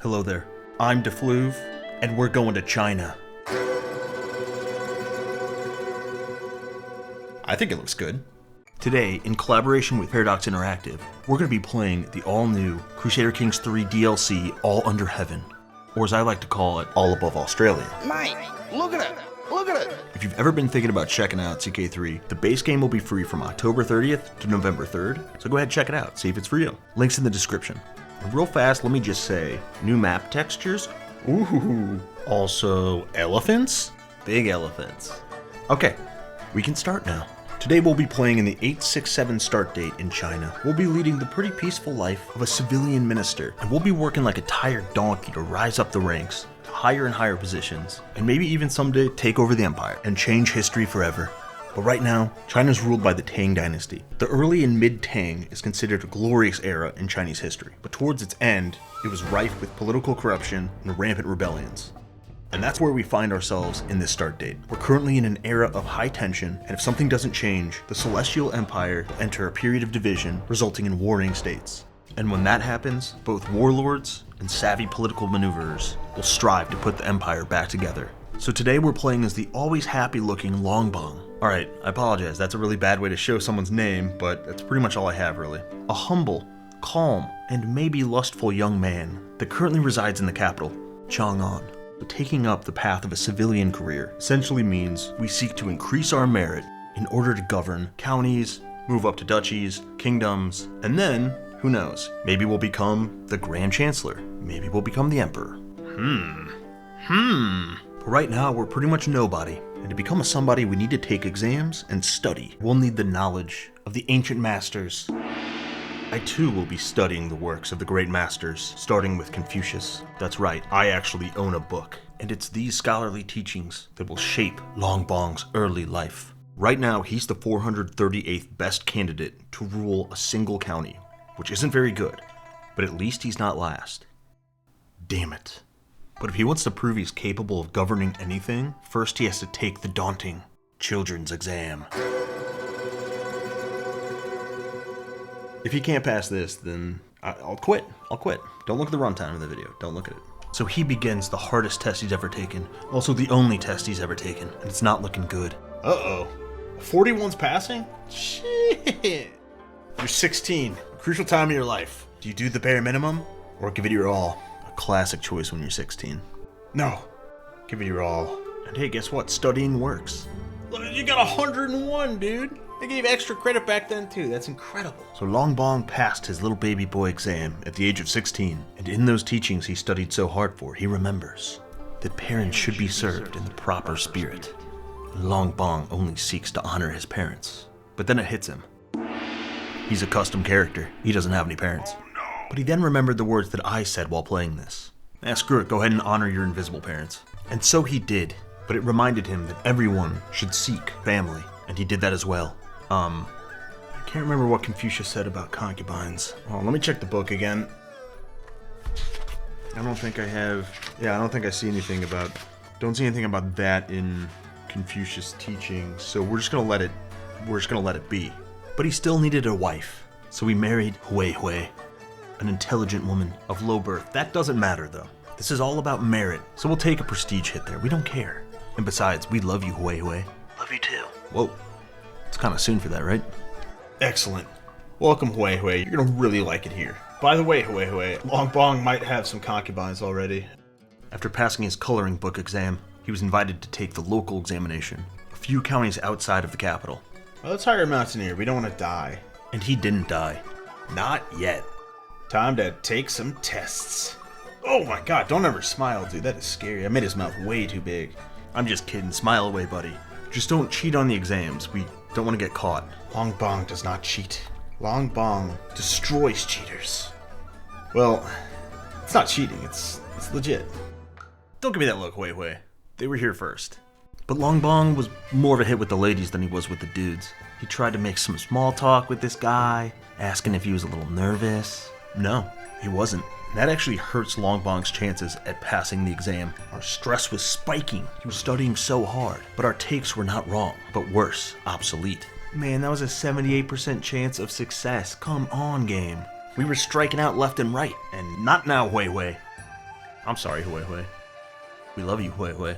Hello there, I'm DeFluve, and we're going to China. I think it looks good. Today, in collaboration with Paradox Interactive, we're going to be playing the all-new Crusader Kings 3 DLC, All Under Heaven, or as I like to call it, All Above Australia. Mate, look at it! Look at it! If you've ever been thinking about checking out CK3, the base game will be free from October 30th to November 3rd, so go ahead and check it out, see if it's for you. Link's in the description. And real fast, let me just say, new map textures. Ooh, also elephants? Big elephants. Okay, we can start now. Today we'll be playing in the 867 start date in China. We'll be leading the pretty peaceful life of a civilian minister, and we'll be working like a tired donkey to rise up the ranks to higher and higher positions, and maybe even someday take over the empire and change history forever. But right now, China's ruled by the Tang dynasty. The early and mid-Tang is considered a glorious era in Chinese history, but towards its end, it was rife with political corruption and rampant rebellions. And that's where we find ourselves in this start date. We're currently in an era of high tension, and if something doesn't change, the Celestial Empire will enter a period of division, resulting in warring states. And when that happens, both warlords and savvy political maneuverers will strive to put the empire back together. So today we're playing as the always happy-looking Longbong. Alright, I apologize, that's a really bad way to show someone's name, but that's pretty much all I have, really. A humble, calm, and maybe lustful young man that currently resides in the capital, Chang'an. But taking up the path of a civilian career essentially means we seek to increase our merit in order to govern counties, move up to duchies, kingdoms, and then, who knows, maybe we'll become the Grand Chancellor. Maybe we'll become the Emperor. But right now, we're pretty much nobody. And to become a somebody, we need to take exams and study. We'll need the knowledge of the ancient masters. I too will be studying the works of the great masters, starting with Confucius. That's right, I actually own a book. And it's these scholarly teachings that will shape Longbong's early life. Right now, he's the 438th best candidate to rule a single county, which isn't very good, but at least he's not last. Damn it. But if he wants to prove he's capable of governing anything, first he has to take the daunting children's exam. If he can't pass this, then I'll quit. Don't look at the runtime of the video. Don't look at it. So he begins the hardest test he's ever taken. Also the only test he's ever taken. And it's not looking good. Uh-oh. 41's passing? Shit. You're 16. A crucial time of your life. Do you do the bare minimum? Or give it your all? A classic choice when you're 16. No. Give it your all. And hey, guess what? Studying works. You got 101, dude. They gave extra credit back then too, that's incredible. So Longbong passed his little baby boy exam at the age of 16, and in those teachings he studied so hard for, he remembers that parents should be served in the proper spirit. Longbong only seeks to honor his parents. But then it hits him. He's a custom character, he doesn't have any parents. But he then remembered the words that I said while playing this. Screw it, go ahead and honor your invisible parents. And so he did, but it reminded him that everyone should seek family, and he did that as well. I can't remember what Confucius said about concubines. Oh, let me check the book again. I don't think I see anything about, don't see anything about that in Confucius' teaching, so we're just gonna let it be. But he still needed a wife, so he married Hui, an intelligent woman of low birth. That doesn't matter though. This is all about merit, so we'll take a prestige hit there. We don't care. And besides, we love you, Hui. Love you too. Whoa. It's kind of soon for that, right? Excellent. Welcome, Hui. You're gonna really like it here. By the way, Hui, Longbong might have some concubines already. After passing his coloring book exam, he was invited to take the local examination, a few counties outside of the capital. Well, let's hire a mountaineer. We don't want to die. And he didn't die. Not yet. Time to take some tests. Oh my god, don't ever smile, dude. That is scary. I made his mouth way too big. I'm just kidding. Smile away, buddy. Just don't cheat on the exams. We don't want to get caught. Longbong does not cheat. Longbong destroys cheaters. Well, it's not cheating. It's legit. Don't give me that look, Hui. They were here first. But Longbong was more of a hit with the ladies than he was with the dudes. He tried to make some small talk with this guy, asking if he was a little nervous. No, he wasn't. That actually hurts Longbong's chances at passing the exam. Our stress was spiking. He was studying so hard. But our takes were not wrong, but worse, obsolete. Man, that was a 78% chance of success. Come on, game. We were striking out left and right. And not now, Hui. I'm sorry, Hui Hui. We love you, Hui Hui.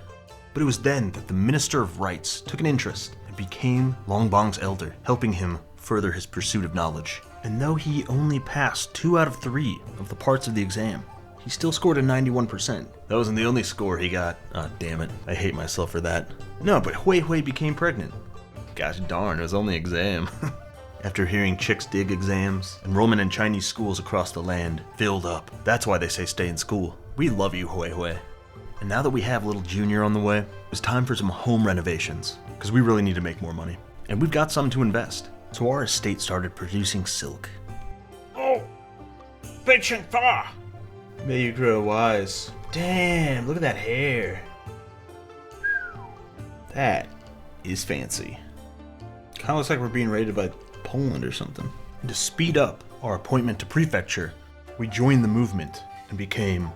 But it was then that the Minister of Rites took an interest and became Long Bang's elder, helping him further his pursuit of knowledge. And though he only passed 2 out of 3 of the parts of the exam, he still scored a 91%. That wasn't the only score he got. Ah, damn it. I hate myself for that. No, but Hui Hui became pregnant. Gosh darn, it was only exam. After hearing chicks dig exams, enrollment in Chinese schools across the land filled up. That's why they say stay in school. We love you, Hui Hui. And now that we have little Junior on the way, it's time for some home renovations, because we really need to make more money. And we've got some to invest. So our estate started producing silk. Oh, Patient Fa. May you grow wise. Damn, look at that hair. That is fancy. Kind of looks like we're being raided by Poland or something. And to speed up our appointment to prefecture, we joined the movement and became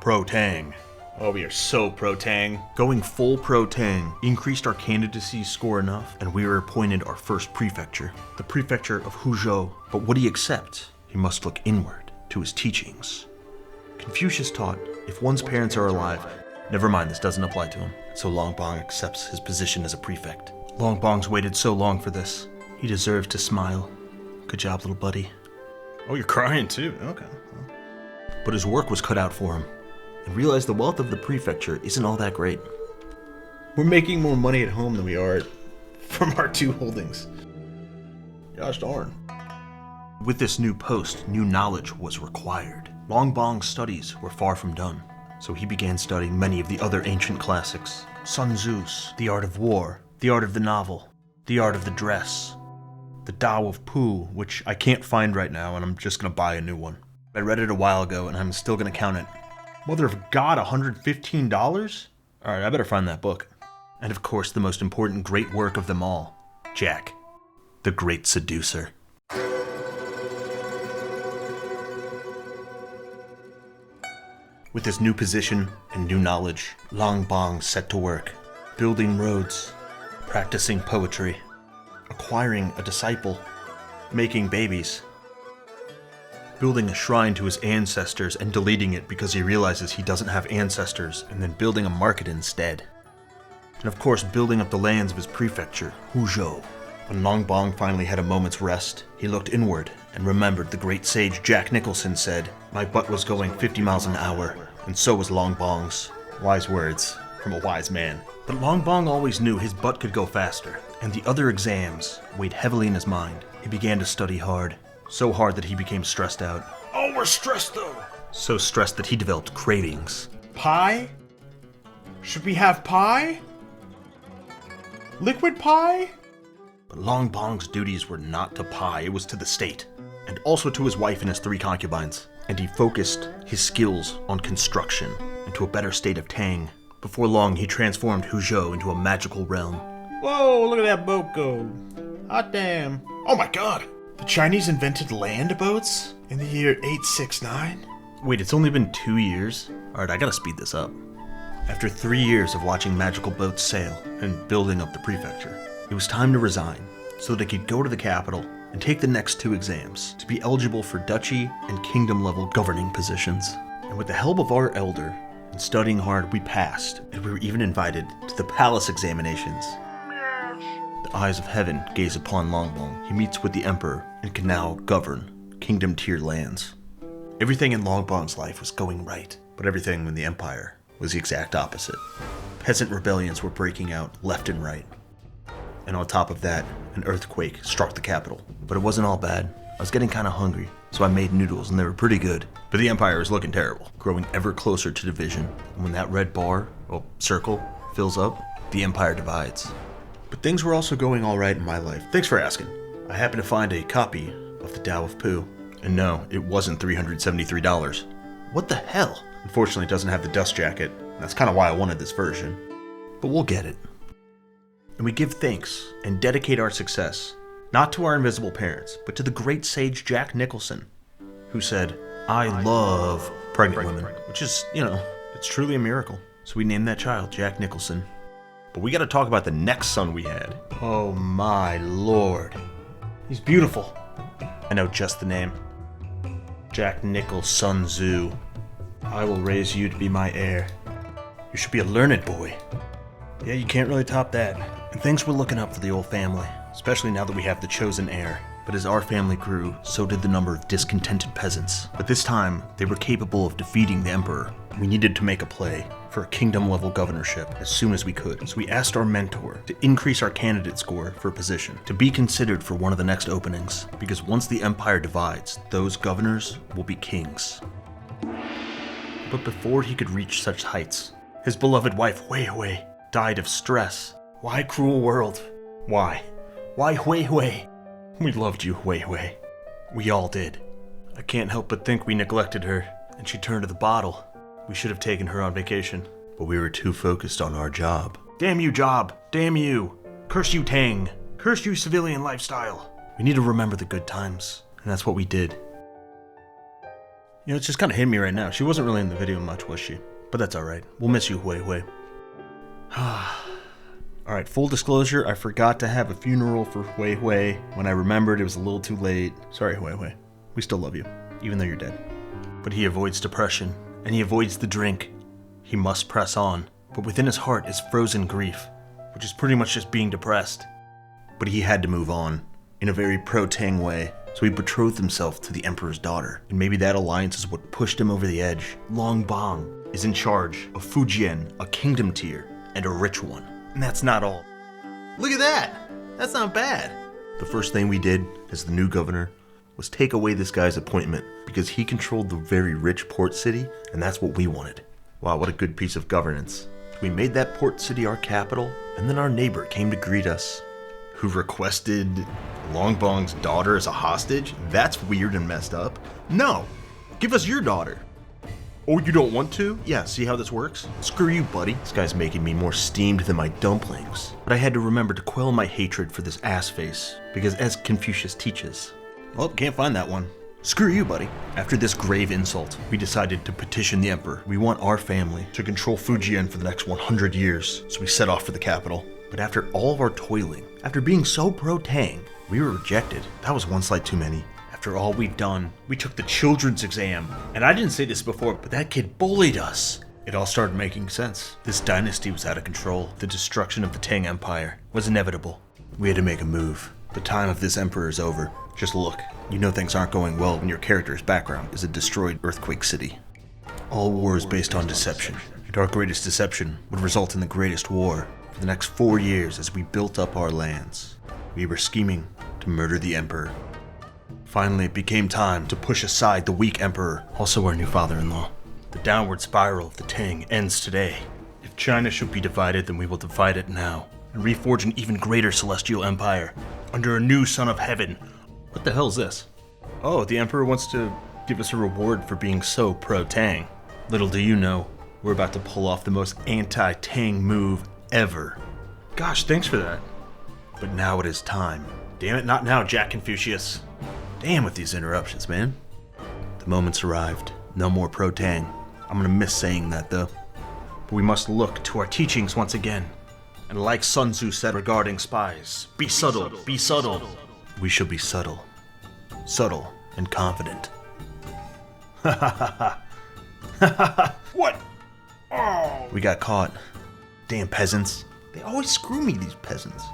pro-Tang. Oh, we are so pro-Tang. Going full pro-Tang increased our candidacy score enough, and we were appointed our first prefecture, the prefecture of Huzhou. But would he accept? He must look inward to his teachings. Confucius taught, if one's parents are alive, never mind, this doesn't apply to him. So Long Bang accepts his position as a prefect. Long Bang's waited so long for this. He deserves to smile. Good job, little buddy. Oh, you're crying too? Okay. But his work was cut out for him, and realized the wealth of the prefecture isn't all that great. We're making more money at home than we are from our 2 holdings. Gosh darn. With this new post, new knowledge was required. Long Bang's studies were far from done, so he began studying many of the other ancient classics. Sun Tzu's The Art of War, The Art of the Novel, The Art of the Dress, The Tao of Pu, which I can't find right now, and I'm just gonna buy a new one. I read it a while ago, and I'm still gonna count it. Mother of God, $115? Alright, I better find that book. And of course, the most important great work of them all, Jack, the Great Seducer. With this new position and new knowledge, Long Bang set to work, building roads, practicing poetry, acquiring a disciple, making babies, building a shrine to his ancestors and deleting it because he realizes he doesn't have ancestors, and then building a market instead. And of course, building up the lands of his prefecture, Huzhou. When Long Bang finally had a moment's rest, he looked inward and remembered the great sage Jack Nicholson said, "My butt was going 50 miles an hour, and so was Long Bang's." Wise words from a wise man. But Long Bang always knew his butt could go faster, and the other exams weighed heavily in his mind. He began to study hard, so hard that he became stressed out. Oh, we're stressed though. So stressed that he developed cravings. Pie? Should we have pie? Liquid pie? But Long Bang's duties were not to pie, it was to the state, and also to his wife and his 3 concubines. And he focused his skills on construction into a better state of Tang. Before long, he transformed Huzhou into a magical realm. Whoa, look at that boat go. Hot damn. Oh my god. The Chinese invented land boats in the year 869? Wait, it's only been 2 years? Alright, I gotta speed this up. After 3 years of watching magical boats sail and building up the prefecture, it was time to resign so that he could go to the capital and take the next 2 exams to be eligible for duchy and kingdom level governing positions. And with the help of our elder and studying hard, we passed, and we were even invited to the palace examinations. The eyes of heaven gaze upon Long Bang. He meets with the emperor and can now govern kingdom tier lands. Everything in Long Bang's life was going right, but everything in the empire was the exact opposite. Peasant rebellions were breaking out left and right. And on top of that, an earthquake struck the capital. But it wasn't all bad. I was getting kind of hungry, so I made noodles and they were pretty good. But the empire was looking terrible, growing ever closer to division. And when that red bar, circle, fills up, the empire divides. But things were also going alright in my life. Thanks for asking. I happened to find a copy of the Tao of Pu. And no, it wasn't $373. What the hell? Unfortunately, it doesn't have the dust jacket. And that's kind of why I wanted this version. But we'll get it. And we give thanks and dedicate our success, not to our invisible parents, but to the great sage Jack Nicholson, who said, "I love pregnant women," which is, it's truly a miracle. So we named that child Jack Nicholson. But we gotta talk about the next son we had. Oh my lord. He's beautiful. I know just the name. Jack Nicholson Tzu. I will raise you to be my heir. You should be a learned boy. Yeah, you can't really top that. And things were looking up for the old family, especially now that we have the chosen heir. But as our family grew, so did the number of discontented peasants. But this time, they were capable of defeating the emperor. We needed to make a play for a kingdom-level governorship as soon as we could. So we asked our mentor to increase our candidate score for a position, to be considered for one of the next openings, because once the empire divides, those governors will be kings. But before he could reach such heights, his beloved wife, Hui Hui, died of stress. Why, cruel world? Why? Why, Hui Hui? We loved you, Hui Hui. We all did. I can't help but think we neglected her, and she turned to the bottle. We should have taken her on vacation, but we were too focused on our job. Damn you, job! Damn you! Curse you, Tang! Curse you, civilian lifestyle! We need to remember the good times, and that's what we did. You know, it's just kind of hitting me right now. She wasn't really in the video much, was she? But that's alright. We'll miss you, Hui Hui. Alright, full disclosure, I forgot to have a funeral for Hui Hui. When I remembered, it was a little too late. Sorry, Hui Hui. We still love you, even though you're dead. But he avoids depression, and he avoids the drink. He must press on, but within his heart is frozen grief, which is pretty much just being depressed. But he had to move on, in a very pro-Tang way, so he betrothed himself to the emperor's daughter, and maybe that alliance is what pushed him over the edge. Long Bang is in charge of Fujian, a kingdom tier, and a rich one. And that's not all. Look at that! That's not bad! The first thing we did, as the new governor, was take away this guy's appointment, because he controlled the very rich port city, and that's what we wanted. Wow, what a good piece of governance. We made that port city our capital, and then our neighbor came to greet us, who requested Long Bang's daughter as a hostage? That's weird and messed up. No! Give us your daughter! Oh, you don't want to? Yeah, see how this works? Screw you, buddy. This guy's making me more steamed than my dumplings. But I had to remember to quell my hatred for this ass face, because as Confucius teaches... Well, can't find that one. Screw you, buddy. After this grave insult, we decided to petition the emperor. We want our family to control Fujian for the next 100 years, so we set off for the capital. But after all of our toiling, after being so pro-Tang, we were rejected. That was one slight too many. After all we've done, we took the children's exam. And I didn't say this before, but that kid bullied us. It all started making sense. This dynasty was out of control. The destruction of the Tang Empire was inevitable. We had to make a move. The time of this emperor is over. Just look. You know things aren't going well when your character's background is a destroyed earthquake city. All war is based on deception. And our greatest deception would result in the greatest war. For the next 4 years as we built up our lands, we were scheming to murder the emperor. Finally, it became time to push aside the weak emperor, also our new father-in-law. The downward spiral of the Tang ends today. If China should be divided, then we will divide it now, and reforge an even greater celestial empire, under a new son of heaven. What the hell is this? Oh, the emperor wants to give us a reward for being so pro-Tang. Little do you know, we're about to pull off the most anti-Tang move ever. Gosh, thanks for that. But now it is time. Damn it, not now, Jack Confucius. Damn with these interruptions, man. The moment's arrived. No more pro-Tang. I'm gonna miss saying that, though. But we must look to our teachings once again. And like Sun Tzu said regarding spies, be subtle, be subtle. We shall be subtle. Subtle and confident. Ha ha ha ha. Ha ha ha. What? Oh! We got caught. Damn peasants. They always screw me, these peasants.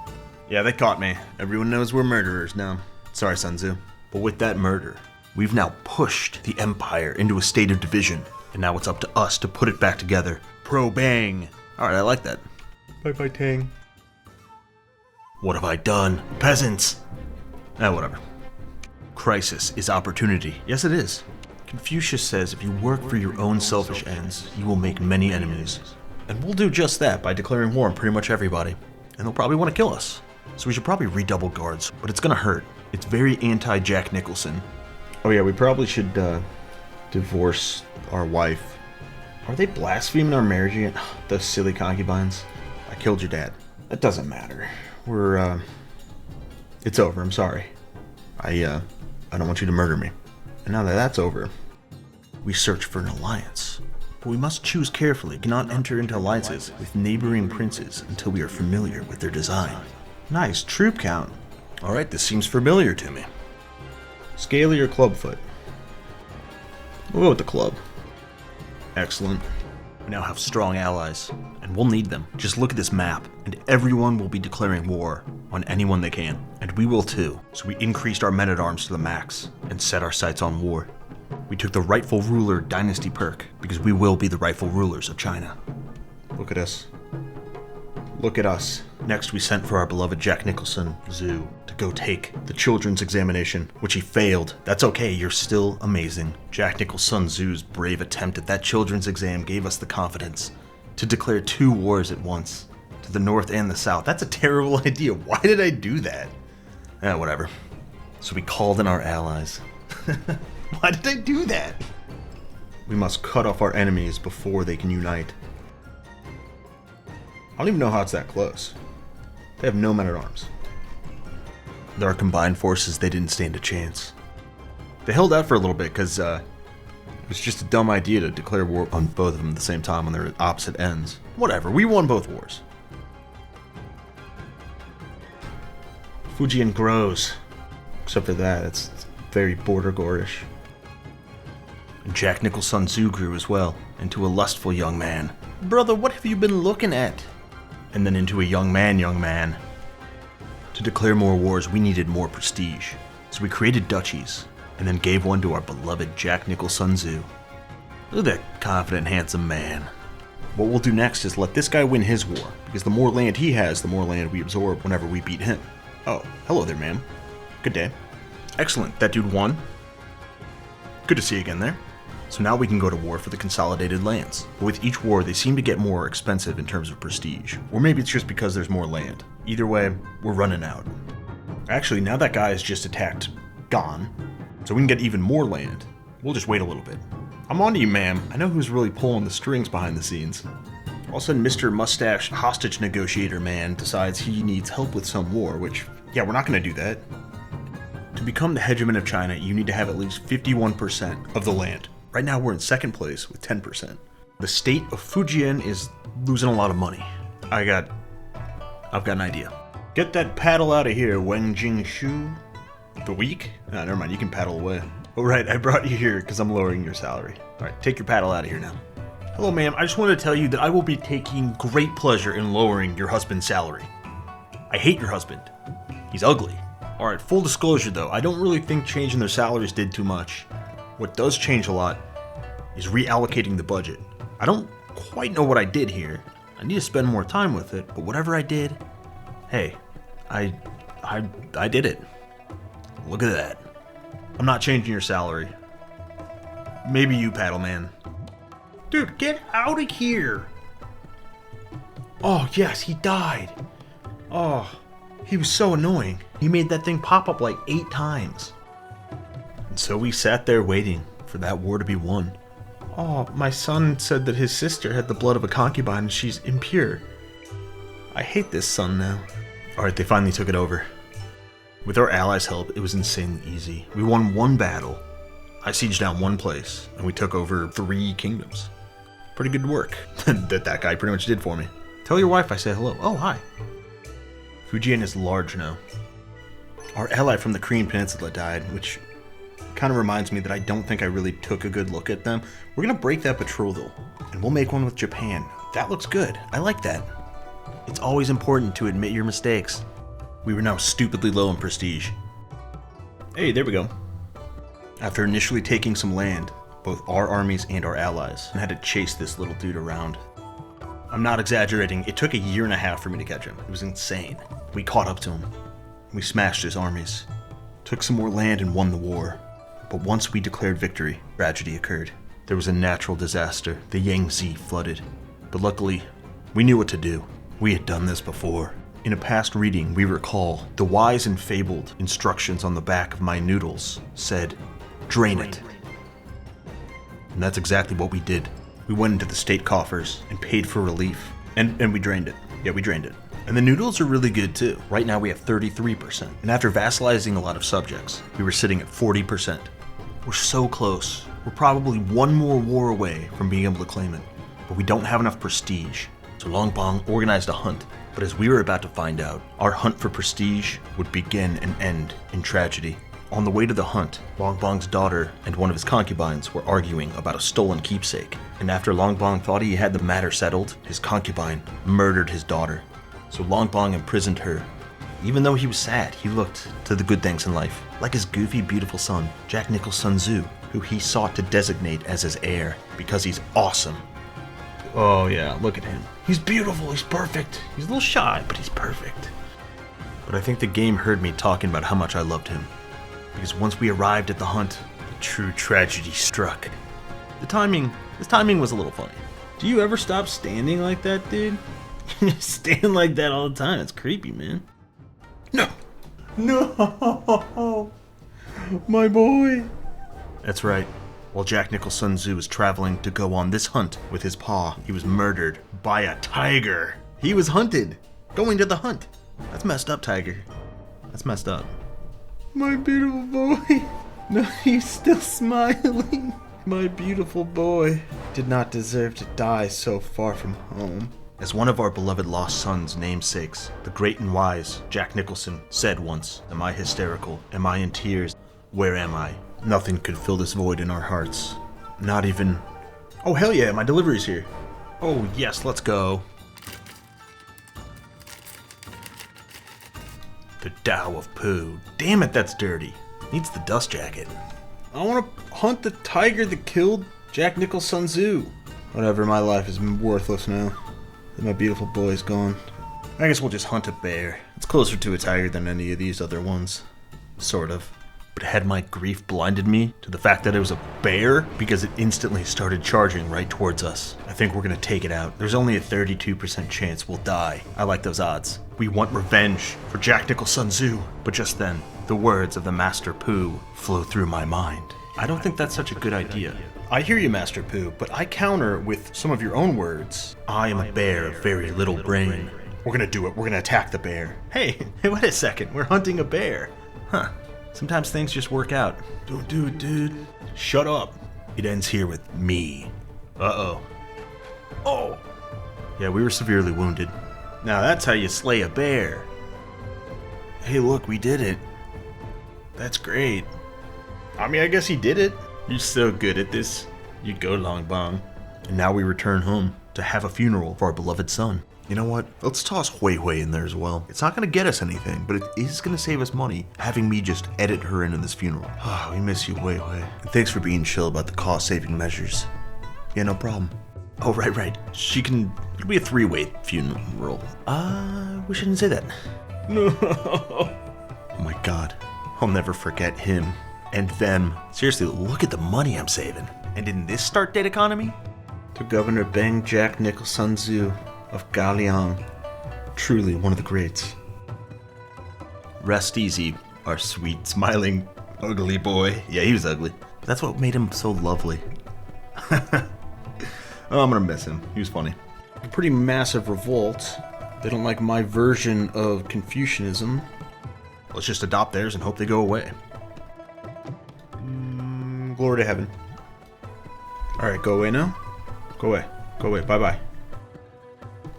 Yeah, they caught me. Everyone knows we're murderers now. Sorry, Sun Tzu. But with that murder, we've now pushed the empire into a state of division. And now it's up to us to put it back together. Pro-Bang. Alright, I like that. Bye-bye, Tang. What have I done? Peasants! Whatever. Crisis is opportunity. Yes, it is. Confucius says if you work for your own selfish ends, you will make many enemies. And we'll do just that by declaring war on pretty much everybody. And they'll probably want to kill us. So we should probably redouble guards, but it's gonna hurt. It's very anti-Jack Nicholson. Oh yeah, we probably should divorce our wife. Are they blaspheming our marriage again? Those silly concubines. I killed your dad. That doesn't matter. We're, it's over, I'm sorry. I don't want you to murder me. And now that that's over, we search for an alliance. But we must choose carefully. We cannot enter into alliances with neighboring princes until we are familiar with their design. Nice, troop count. Alright, this seems familiar to me. Scaly or clubfoot? We'll go with the club. Excellent. We now have strong allies, and we'll need them. Just look at this map, and everyone will be declaring war on anyone they can. And we will too. So we increased our men-at-arms to the max, and set our sights on war. We took the rightful ruler dynasty perk, because we will be the rightful rulers of China. Look at us. Look at us. Next, we sent for our beloved Jack Nicholson, Zoo, to go take the children's examination, which he failed. That's okay, you're still amazing. Jack Nicholson Zoo's brave attempt at that children's exam gave us the confidence to declare 2 wars at once, to the north and the south. That's a terrible idea. Why did I do that? Whatever. So we called in our allies. Why did I do that? We must cut off our enemies before they can unite. I don't even know how it's that close. They have no men-at-arms. With our combined forces, they didn't stand a chance. They held out for a little bit because it was just a dumb idea to declare war on both of them at the same time when they're at opposite ends. Whatever, we won both wars. Fujian grows. Except for that, it's very border gorish. And Jack Nicholson Zoo grew as well, into a lustful young man. Brother, what have you been looking at? And then into a young man. To declare more wars, we needed more prestige. So we created duchies, and then gave one to our beloved Jack Nicholson Zoo. Look at that confident, handsome man. What we'll do next is let this guy win his war, because the more land he has, the more land we absorb whenever we beat him. Oh, hello there, ma'am. Good day. Excellent, that dude won. Good to see you again there. So now we can go to war for the consolidated lands. But with each war, they seem to get more expensive in terms of prestige. Or maybe it's just because there's more land. Either way, we're running out. Actually, now that guy is just attacked, gone. So we can get even more land. We'll just wait a little bit. I'm on to you, ma'am. I know who's really pulling the strings behind the scenes. All of a sudden, Mr. Mustache Hostage Negotiator Man decides he needs help with some war, which, yeah, we're not going to do that. To become the hegemon of China, you need to have at least 51% of the land. Right now, we're in second place with 10%. The state of Fujian is losing a lot of money. I've got an idea. Get that paddle out of here, Wen Jingshu. The weak? Ah, never mind, you can paddle away. Oh right, I brought you here because I'm lowering your salary. Alright, take your paddle out of here now. Hello ma'am, I just wanted to tell you that I will be taking great pleasure in lowering your husband's salary. I hate your husband. He's ugly. Alright, full disclosure though, I don't really think changing their salaries did too much. What does change a lot is reallocating the budget. I don't quite know what I did here. I need to spend more time with it, but whatever I did, hey, I did it. Look at that. I'm not changing your salary. Maybe you, Paddle Man. Dude, get out of here! Oh, yes, he died. Oh, he was so annoying. He made that thing pop up like 8 times. And so we sat there waiting for that war to be won. Oh, my son said that his sister had the blood of a concubine and she's impure. I hate this son now. Alright, they finally took it over. With our allies' help, it was insanely easy. We won 1 battle. I sieged down 1 place, and we took over 3 kingdoms. Pretty good work that guy pretty much did for me. Tell your wife I say hello. Oh, hi. Fujian is large now. Our ally from the Korean Peninsula died, which kind of reminds me that I don't think I really took a good look at them. We're going to break that betrothal, and we'll make one with Japan. That looks good. I like that. It's always important to admit your mistakes. We were now stupidly low in prestige. Hey, there we go. After initially taking some land, both our armies and our allies, and had to chase this little dude around. I'm not exaggerating, it took a 1.5 years for me to catch him. It was insane. We caught up to him. We smashed his armies, took some more land and won the war. But once we declared victory, tragedy occurred. There was a natural disaster. The Yangtze flooded. But luckily, we knew what to do. We had done this before. In a past reading, we recall the wise and fabled instructions on the back of my noodles said, "Drain it." And that's exactly what we did. We went into the state coffers and paid for relief. And we drained it. Yeah, we drained it. And the noodles are really good too. Right now we have 33%. And after vassalizing a lot of subjects, we were sitting at 40%. We're so close. We're probably 1 more war away from being able to claim it. But we don't have enough prestige. So Long Bong organized a hunt. But as we were about to find out, our hunt for prestige would begin and end in tragedy. On the way to the hunt, Long Bong's daughter and one of his concubines were arguing about a stolen keepsake. And after Long Bong thought he had the matter settled, his concubine murdered his daughter. So Long Bong imprisoned her. Even though he was sad, he looked to the good things in life, like his goofy, beautiful son, Jack Nichol's Sun Tzu, who he sought to designate as his heir because he's awesome. Oh yeah, look at him. He's beautiful, he's perfect. He's a little shy, but he's perfect. But I think the game heard me talking about how much I loved him. Because once we arrived at the hunt, the true tragedy struck. His timing was a little funny. Do you ever stop standing like that, dude? You just stand like that all the time. It's creepy, man. No! No! My boy! That's right. While Jack Nichol's Sun Tzu was traveling to go on this hunt with his pa, he was murdered by a tiger. He was hunted, going to the hunt. That's messed up, Tiger. That's messed up. My beautiful boy. No, he's still smiling. My beautiful boy did not deserve to die so far from home. As one of our beloved lost sons' namesakes, the great and wise Jack Nicholson said once, "Am I hysterical? Am I in tears? Where am I?" Nothing could fill this void in our hearts. Not even... Oh, hell yeah, my delivery's here. Oh, yes, let's go. The Tao of Pooh. Damn it, that's dirty. Needs the dust jacket. I want to hunt the tiger that killed Jack Nichol's Sun Tzu. Whatever, my life is worthless now. My beautiful boy's gone. I guess we'll just hunt a bear. It's closer to a tiger than any of these other ones. Sort of. But had my grief blinded me to the fact that it was a bear? Because it instantly started charging right towards us. I think we're gonna take it out. There's only a 32% chance we'll die. I like those odds. We want revenge for Jack Nichol's Sun Tzu. But just then, the words of the Master Pooh flew through my mind. I don't think that's such a good idea. I hear you, Master Pooh, but I counter with some of your own words. I am a bear of very little brain. We're gonna do it. We're gonna attack the bear. Hey, wait a second. We're hunting a bear. Huh. Sometimes things just work out. Don't do it, dude. Shut up. It ends here with me. Uh-oh. Oh! Yeah, we were severely wounded. Now that's how you slay a bear. Hey, look, we did it. That's great. I mean, I guess he did it. You're so good at this. You go, Long Bong. And now we return home to have a funeral for our beloved son. You know what? Let's toss Hui Hui in there as well. It's not gonna get us anything, but it is gonna save us money having me just edit her into this funeral. Oh, we miss you, Hui Hui. And thanks for being chill about the cost-saving measures. Yeah, no problem. Oh, right. It'll be a 3-way funeral. We shouldn't say that. No. Oh my god. I'll never forget him. And them. Seriously, look at the money I'm saving. And in this start date economy? To Governor Beng Jack Nichol's Sun Tzu of Galiang. Truly one of the greats. Rest easy, our sweet, smiling, ugly boy. Yeah, he was ugly. But that's what made him so lovely. Oh, I'm gonna miss him. He was funny. A pretty massive revolt. They don't like my version of Confucianism. Let's just adopt theirs and hope they go away. Glory to heaven. Alright, go away now. Go away. Go away. Bye-bye.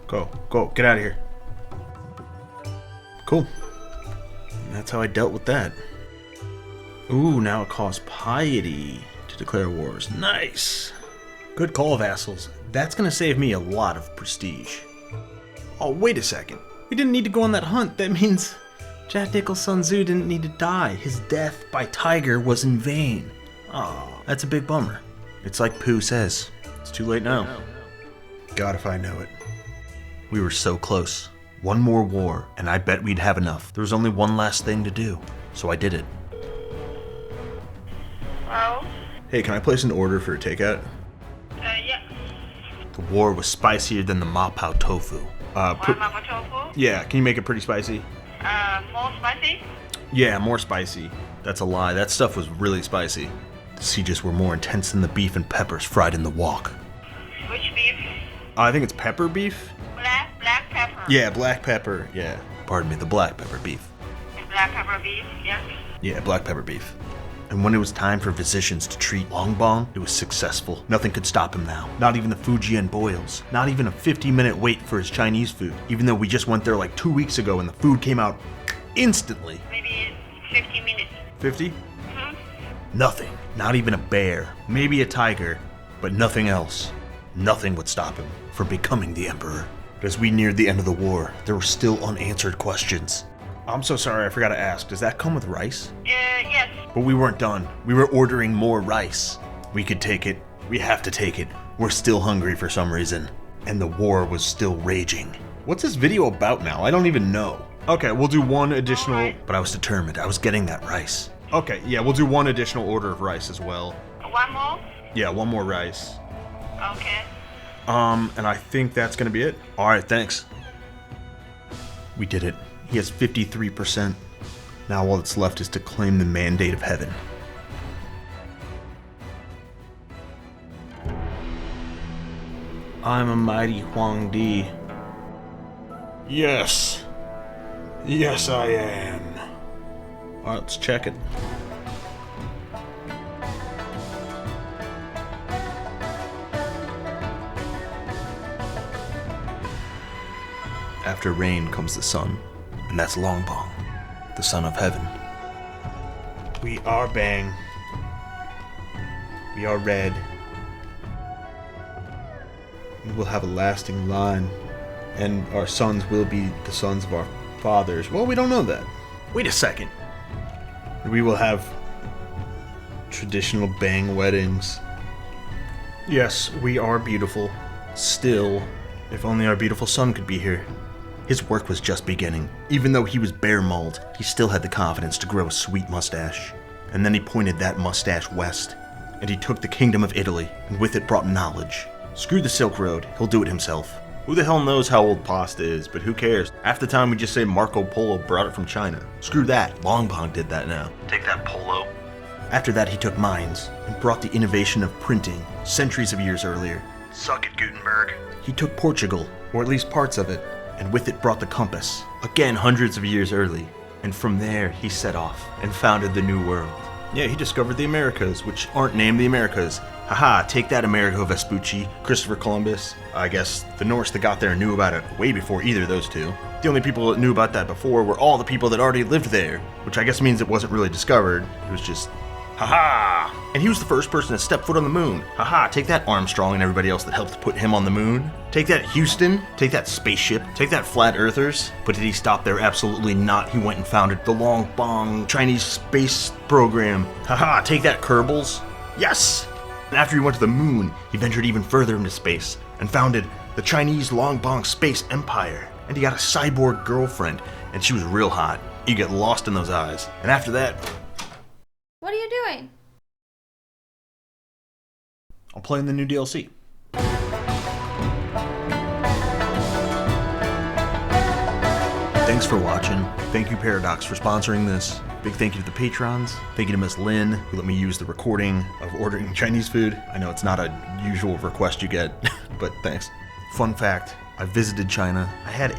Go. Get out of here. Cool. And that's how I dealt with that. Ooh, now it costs piety to declare wars. Nice. Good call, vassals. That's gonna save me a lot of prestige. Oh, wait a second. We didn't need to go on that hunt. That means Jack Nichol's Sun Tzu didn't need to die. His death by tiger was in vain. Oh, that's a big bummer. It's like Pooh says. It's too late now. God, if I know it. We were so close. One more war, and I bet we'd have enough. There was only one last thing to do, so I did it. Hello? Hey, can I place an order for a takeout? Yeah. The war was spicier than the Ma Pao tofu. Mama tofu? Yeah, can you make it pretty spicy? More spicy? Yeah, more spicy. That's a lie. That stuff was really spicy. The sieges were more intense than the beef and peppers fried in the wok. Which beef? I think it's pepper beef. Black pepper. Yeah, black pepper. Yeah. Pardon me, the black pepper beef. Black pepper beef, yeah. Yeah, black pepper beef. And when it was time for physicians to treat Long Bong, it was successful. Nothing could stop him now. Not even the Fujian boils. Not even a 50-minute wait for his Chinese food. Even though we just went there like 2 weeks ago and the food came out instantly. Maybe 50 minutes. 50? Nothing. Not even a bear. Maybe a tiger. But nothing else. Nothing would stop him from becoming the Emperor. But as we neared the end of the war, there were still unanswered questions. I'm so sorry, I forgot to ask. Does that come with rice? Yes. But we weren't done. We were ordering more rice. We could take it. We have to take it. We're still hungry for some reason. And the war was still raging. What's this video about now? I don't even know. Okay, we'll do one additional... But I was determined. I was getting that rice. Okay, yeah, we'll do one additional order of rice as well. One more? Yeah, one more rice. Okay. And I think that's gonna be it. Alright, thanks. We did it. He has 53%. Now all that's left is to claim the mandate of heaven. I'm a mighty Huangdi. Yes. Yes, I am. Alright, let's check it. After rain comes the sun, and that's Longbong, the son of heaven. We are Bang. We are red. We will have a lasting line, and our sons will be the sons of our fathers. Well, we don't know that. Wait a second. We will have traditional Bang weddings. Yes, we are beautiful. Still, if only our beautiful son could be here. His work was just beginning. Even though he was bare mauled, he still had the confidence to grow a sweet mustache. And then he pointed that mustache west, and he took the kingdom of Italy, and with it brought knowledge. Screw the Silk Road, he'll do it himself. Who the hell knows how old pasta is, but who cares? Half the time we just say Marco Polo brought it from China. Screw that, Longbong did that now. Take that, Polo. After that he took mines, and brought the innovation of printing, centuries of years earlier. Suck it, Gutenberg. He took Portugal, or at least parts of it, and with it brought the compass, again hundreds of years early. And from there he set off, and founded the New World. Yeah, he discovered the Americas, which aren't named the Americas. Haha, take that, Amerigo Vespucci, Christopher Columbus. I guess the Norse that got there knew about it way before either of those two. The only people that knew about that before were all the people that already lived there, which I guess means it wasn't really discovered. It was just, haha! And he was the first person to step foot on the moon. Haha, take that, Armstrong and everybody else that helped put him on the moon. Take that, Houston. Take that, spaceship. Take that, flat earthers. But did he stop there? Absolutely not. He went and founded the Longbong Chinese space program. Haha, take that, Kerbals. Yes! And after he went to the moon, he ventured even further into space and founded the Chinese Longbong Space Empire. And he got a cyborg girlfriend, and she was real hot. You get lost in those eyes. And after that... What are you doing? I'm playing the new DLC. Thanks for watching. Thank you, Paradox, for sponsoring this. Big thank you to the patrons. Thank you to Miss Lynn, who let me use the recording of ordering Chinese food. I know it's not a usual request you get, but thanks. Fun fact, I visited China. I had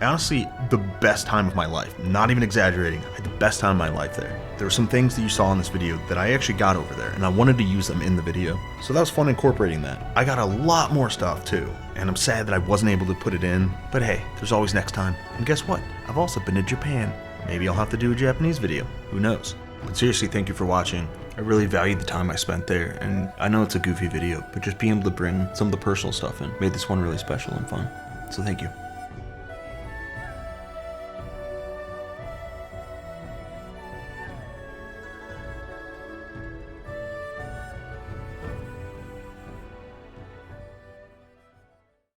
honestly, the best time of my life. Not even exaggerating. I had the best time of my life there. There were some things that you saw in this video that I actually got over there, and I wanted to use them in the video. So that was fun incorporating that. I got a lot more stuff too, and I'm sad that I wasn't able to put it in, but hey, there's always next time. And guess what? I've also been to Japan. Maybe I'll have to do a Japanese video. Who knows? But seriously, thank you for watching. I really valued the time I spent there, and I know it's a goofy video, but just being able to bring some of the personal stuff in made this one really special and fun. So thank you.